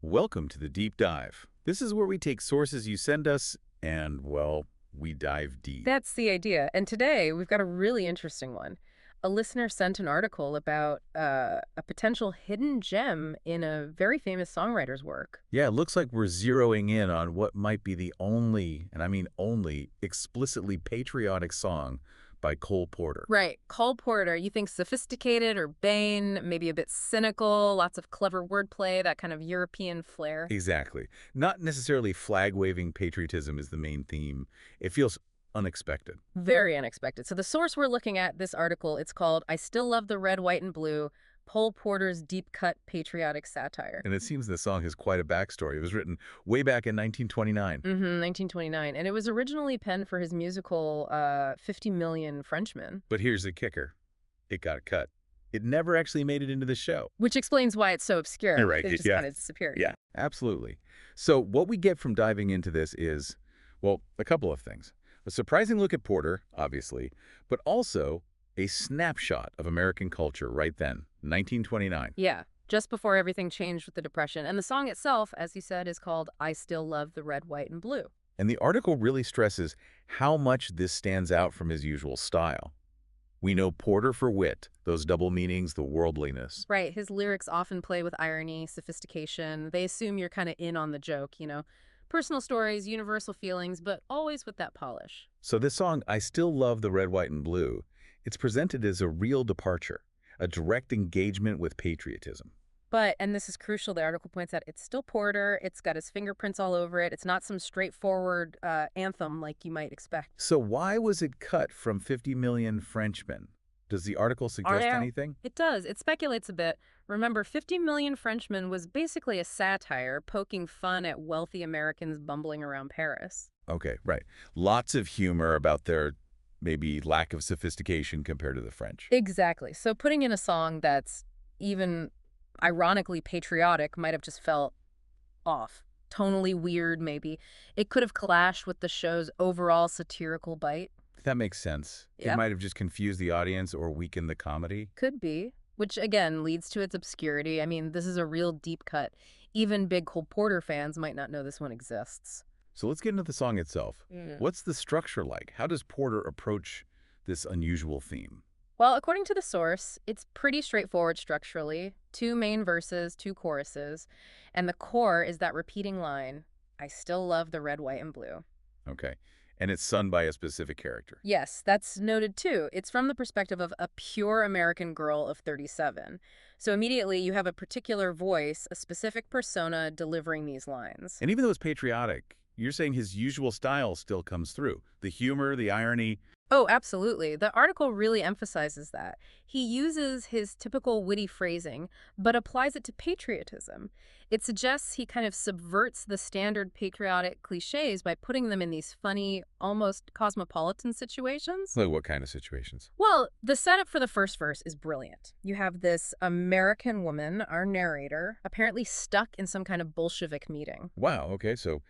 Welcome to the Deep Dive. This is where we take sources you send us and, well, we dive deep. That's the idea. And today we've got a really interesting one. A listener sent an article about a potential hidden gem in a very famous songwriter's work. Yeah, it looks like we're zeroing in on what might be the only, and I mean only, explicitly patriotic song by Cole Porter. Right. Cole Porter, you think sophisticated, urbane, maybe a bit cynical, lots of clever wordplay, that kind of European flair. Exactly. Not necessarily flag-waving patriotism is the main theme. It feels unexpected. Very unexpected. So the source we're looking at, this article, it's called I Still Love the Red, White, and Blue, Cole Porter's Deep-Cut Patriotic Satire. And it seems the song has quite a backstory. It was written way back in 1929. 1929. And it was originally penned for his musical 50 Million Frenchmen. But here's the kicker. It got cut. It never actually made it into the show. Which explains why it's so obscure. You're right. It just kind of disappeared. Yeah, absolutely. So what we get from diving into this is, well, a couple of things. A surprising look at Porter, obviously, but also a snapshot of American culture right then, 1929. Yeah, just before everything changed with the Depression. And the song itself, as you said, is called I Still Love the Red, White, and Blue. And the article really stresses how much this stands out from his usual style. We know Porter for wit, those double meanings, the worldliness. Right, his lyrics often play with irony, sophistication. They assume you're kind of in on the joke, you know. Personal stories, universal feelings, but always with that polish. So this song, I Still Love the Red, White, and Blue, it's presented as a real departure, a direct engagement with patriotism. But, and this is crucial, the article points out, it's still Porter, it's got his fingerprints all over it, it's not some straightforward anthem like you might expect. So why was it cut from 50 Million Frenchmen? Does the article suggest anything? It does. It speculates a bit. Remember, 50 Million Frenchmen was basically a satire poking fun at wealthy Americans bumbling around Paris. Okay, right. Lots of humor about their maybe lack of sophistication compared to the French. Exactly. So putting in a song that's even ironically patriotic might have just felt off. Tonally weird, maybe. It could have clashed with the show's overall satirical bite. That makes sense. It Yep. might have just confused the audience or weakened the comedy. Could be. Which, again, leads to its obscurity. I mean, this is a real deep cut. Even big Cole Porter fans might not know this one exists. So let's get into the song itself. What's the structure like? How does Porter approach this unusual theme? Well, according to the source, it's pretty straightforward structurally. 2 main verses, 2 choruses. And the core is that repeating line, I still love the red, white, and blue. Okay. And it's sung by a specific character. Yes, that's noted too. It's from the perspective of a pure American girl of 37. So immediately you have a particular voice, a specific persona delivering these lines. And even though it's patriotic, you're saying his usual style still comes through. The humor, the irony. Oh, absolutely. The article really emphasizes that. He uses his typical witty phrasing, but applies it to patriotism. It suggests he kind of subverts the standard patriotic cliches by putting them in these funny, almost cosmopolitan situations. Like what kind of situations? Well, the setup for the first verse is brilliant. You have this American woman, our narrator, apparently stuck in some kind of Bolshevik meeting. Wow, okay, so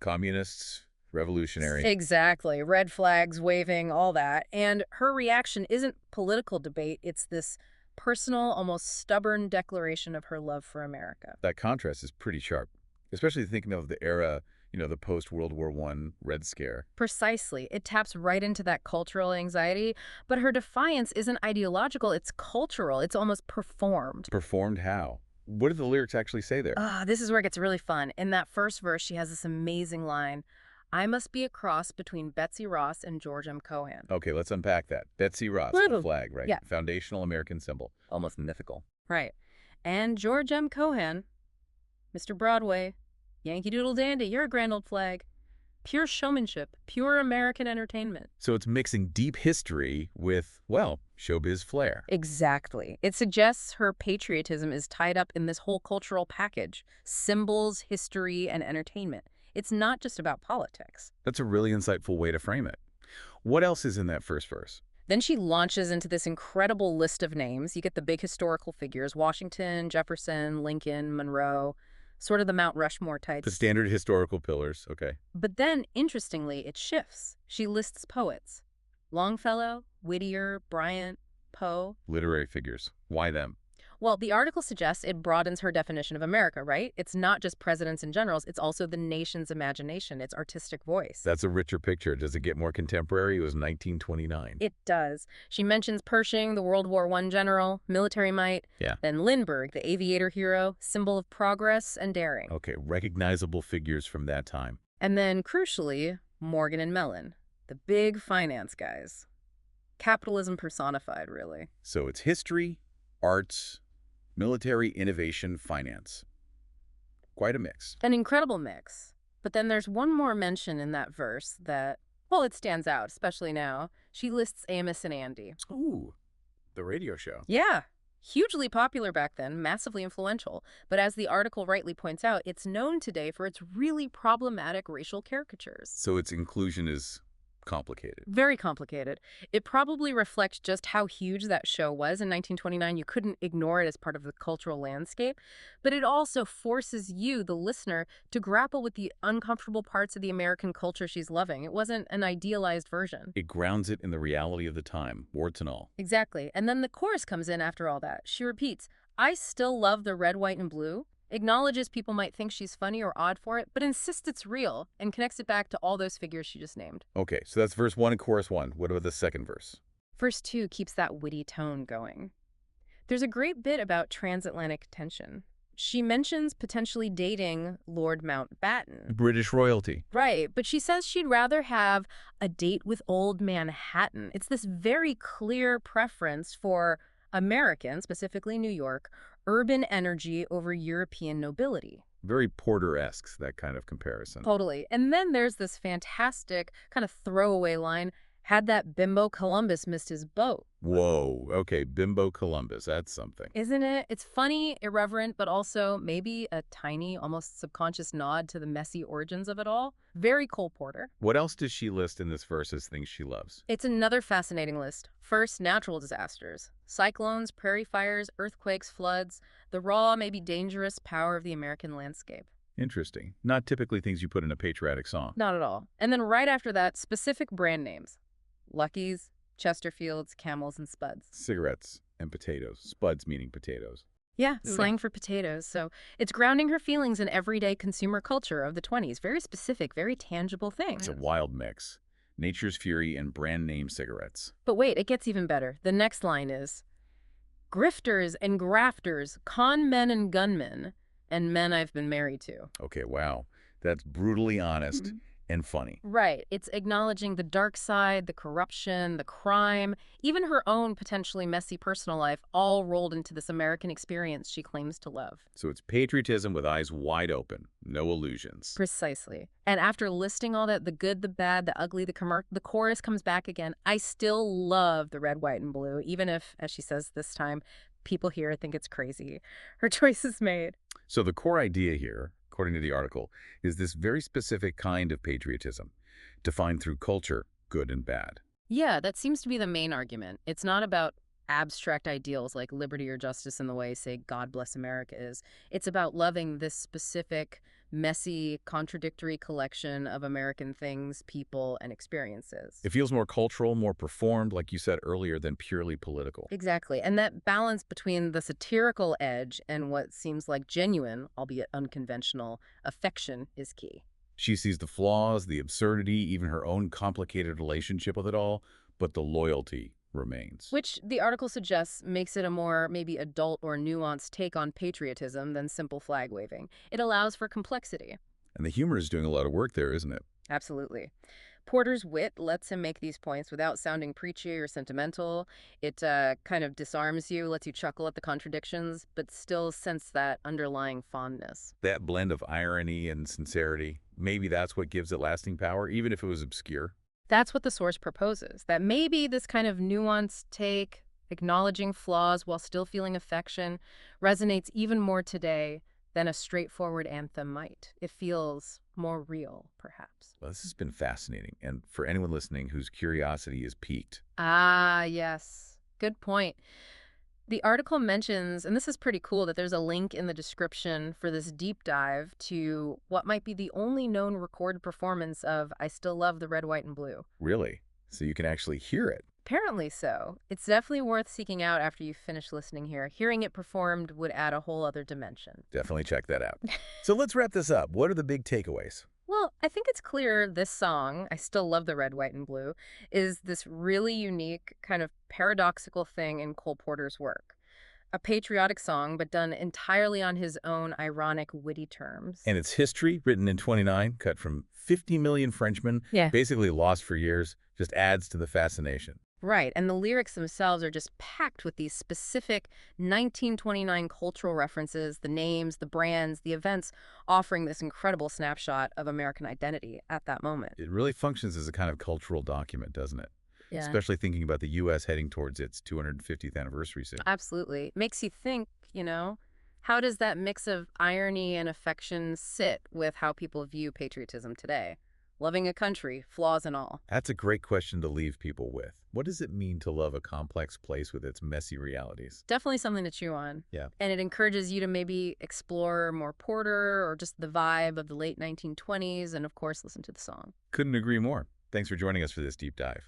communists, revolutionary. Exactly. Red flags waving, all that. And her reaction isn't political debate. It's this personal, almost stubborn declaration of her love for America. That contrast is pretty sharp, especially thinking of the era, the post-World War I Red Scare. Precisely. It taps right into that cultural anxiety, but her defiance isn't ideological, it's cultural. It's almost performed. Performed how? What do the lyrics actually say there? This is where it gets really fun. In that first verse, she has this amazing line, I must be a cross between Betsy Ross and George M. Cohan. Okay, let's unpack that. Betsy Ross, the flag, right? Yeah. Foundational American symbol. Almost mythical. Right. And George M. Cohan, Mr. Broadway, Yankee Doodle Dandy, you're a grand old flag. Pure showmanship, pure American entertainment. So it's mixing deep history with, well, showbiz flair. Exactly. It suggests her patriotism is tied up in this whole cultural package, symbols, history, and entertainment. It's not just about politics. That's a really insightful way to frame it. What else is in that first verse? Then she launches into this incredible list of names. You get the big historical figures, Washington, Jefferson, Lincoln, Monroe, sort of the Mount Rushmore types. The standard historical pillars, okay. But then, interestingly, it shifts. She lists poets. Longfellow, Whittier, Bryant, Poe. Literary figures. Why them? Well, the article suggests it broadens her definition of America, right? It's not just presidents and generals, it's also the nation's imagination, its artistic voice. That's a richer picture. Does it get more contemporary? It was 1929. It does. She mentions Pershing, the World War I general, military might, Yeah. then Lindbergh, the aviator hero, symbol of progress and daring. Okay, recognizable figures from that time. And then, crucially, Morgan and Mellon, the big finance guys. Capitalism personified, really. So it's history, arts, military, innovation, finance. Quite a mix. An incredible mix. But then there's one more mention in that verse that, well, it stands out, especially now. She lists Amos and Andy. Ooh, the radio show. Yeah, hugely popular back then, massively influential. But as the article rightly points out, it's known today for its really problematic racial caricatures. So its inclusion is complicated. Very complicated. It probably reflects just how huge that show was in 1929. You couldn't ignore it as part of the cultural landscape. But it also forces you, the listener, to grapple with the uncomfortable parts of the American culture she's loving. It wasn't an idealized version. It grounds it in the reality of the time, warts and all. Exactly. And then the chorus comes in after all that. She repeats, I still love the red, white, and blue. Acknowledges people might think she's funny or odd for it, but insists it's real and connects it back to all those figures she just named. Okay, so that's verse 1 and chorus 1. What about the second verse? Verse 2 keeps that witty tone going. There's a great bit about transatlantic tension. She mentions potentially dating Lord Mountbatten. British royalty. Right, but she says she'd rather have a date with old Manhattan. It's this very clear preference for American, specifically New York, urban energy over European nobility. Very Porter-esque, that kind of comparison. Totally. And then there's this fantastic kind of throwaway line, had that bimbo Columbus missed his boat. Whoa, okay, Bimbo Columbus, that's something. Isn't it? It's funny, irreverent, but also maybe a tiny, almost subconscious nod to the messy origins of it all. Very Cole Porter. What else does she list in this verse as things she loves? It's another fascinating list. First, natural disasters. Cyclones, prairie fires, earthquakes, floods. The raw, maybe dangerous power of the American landscape. Interesting. Not typically things you put in a patriotic song. Not at all. And then right after that, specific brand names. Lucky's, Chesterfields, Camels, and Spuds. Cigarettes and potatoes. Spuds meaning potatoes. Yeah, slang for potatoes. So it's grounding her feelings in everyday consumer culture of the 20s. Very specific, very tangible things. It's a wild mix. Nature's fury and brand name cigarettes. But wait, it gets even better. The next line is, grifters and grafters, con men and gunmen, and men I've been married to. Okay, wow. That's brutally honest and funny. Right. It's acknowledging the dark side, the corruption, the crime, even her own potentially messy personal life, all rolled into this American experience she claims to love. So it's patriotism with eyes wide open. No illusions. Precisely. And after listing all that, the good, the bad, the ugly, the chorus comes back again. I still love the red, white, and blue, even if, as she says this time, people here think it's crazy. Her choice is made. So the core idea here, according to the article, is this very specific kind of patriotism, defined through culture, good and bad. Yeah, that seems to be the main argument. It's not about abstract ideals like liberty or justice in the way, say, God bless America is. It's about loving this specific, messy, contradictory collection of American things, people, and experiences. It feels more cultural, more performed, like you said earlier, than purely political. Exactly. And that balance between the satirical edge and what seems like genuine, albeit unconventional, affection is key. She sees the flaws, the absurdity, even her own complicated relationship with it all, but the loyalty remains. Which the article suggests makes it a more maybe adult or nuanced take on patriotism than simple flag waving. It allows for complexity. And the humor is doing a lot of work there, isn't it? Absolutely. Porter's wit lets him make these points without sounding preachy or sentimental. It kind of disarms you, lets you chuckle at the contradictions, but still sense that underlying fondness. That blend of irony and sincerity, maybe that's what gives it lasting power, even if it was obscure. That's what the source proposes, that maybe this kind of nuanced take, acknowledging flaws while still feeling affection, resonates even more today than a straightforward anthem might. It feels more real, perhaps. Well, this has been fascinating, and for anyone listening whose curiosity is piqued. Ah, yes. Good point. The article mentions, and this is pretty cool, that there's a link in the description for this deep dive to what might be the only known recorded performance of I Still Love the Red, White, and Blue. Really? So you can actually hear it. Apparently so. It's definitely worth seeking out after you finish listening here. Hearing it performed would add a whole other dimension. Definitely check that out. So let's wrap this up. What are the big takeaways? Well, I think it's clear this song, I still love the red, white, and blue, is this really unique, kind of paradoxical thing in Cole Porter's work. A patriotic song, but done entirely on his own ironic, witty terms. And its history, written in 29, cut from 50 Million Frenchmen, Yeah. basically lost for years, just adds to the fascination. Right, and the lyrics themselves are just packed with these specific 1929 cultural references, the names, the brands, the events, offering this incredible snapshot of American identity at that moment. It really functions as a kind of cultural document, doesn't it? Yeah. Especially thinking about the U.S. heading towards its 250th anniversary soon. Absolutely. Makes you think, how does that mix of irony and affection sit with how people view patriotism today? Loving a country, flaws and all. That's a great question to leave people with. What does it mean to love a complex place with its messy realities? Definitely something to chew on. Yeah. And it encourages you to maybe explore more Porter or just the vibe of the late 1920s and, of course, listen to the song. Couldn't agree more. Thanks for joining us for this deep dive.